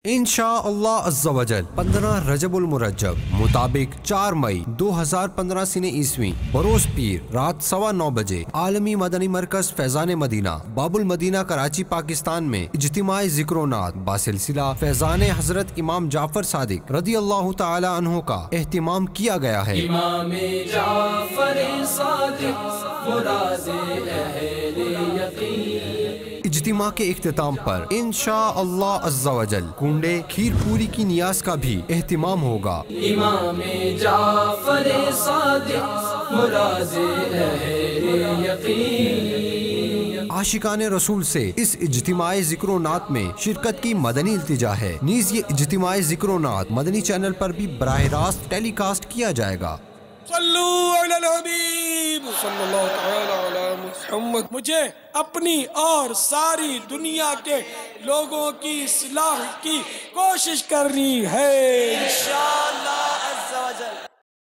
انشاءاللہ عز و جل 15 رجب المرجب مطابق 4 مئی 2015 سنہ عیسوی بروز پیر رات 9:15 بجے عالمی مدنی مرکز فیضان مدینہ باب المدینہ کراچی پاکستان میں اجتماع ذکر و نعت باسلسلہ فیضان حضرت امام جعفر صادق رضی اللہ تعالی عنہ کا اہتمام کیا گیا ہے۔ امام جعفر صادق فراز اہل یقین۔ اجتماع کے اختتام پر انشاءاللہ عز و جل کنڈے کھیر پوری کی نیاز کا بھی اہتمام ہوگا۔ امام جعفر صادق فراز اہل یقین۔ عاشقان رسول سے اس اجتماع ذکر و نعت میں شرکت کی مدنی التجا ہے۔ نیز یہ اجتماع ذکر و نعت مدنی چینل پر بھی براہ راست ٹیلی کاسٹ کیا جائے گا۔ صلو علی الحبیب صلی اللہ تعالی علی محمد۔ مجھے اپنی اور ساری دنیا کے لوگوں کی اصلاح کی کوشش کرنی ہے۔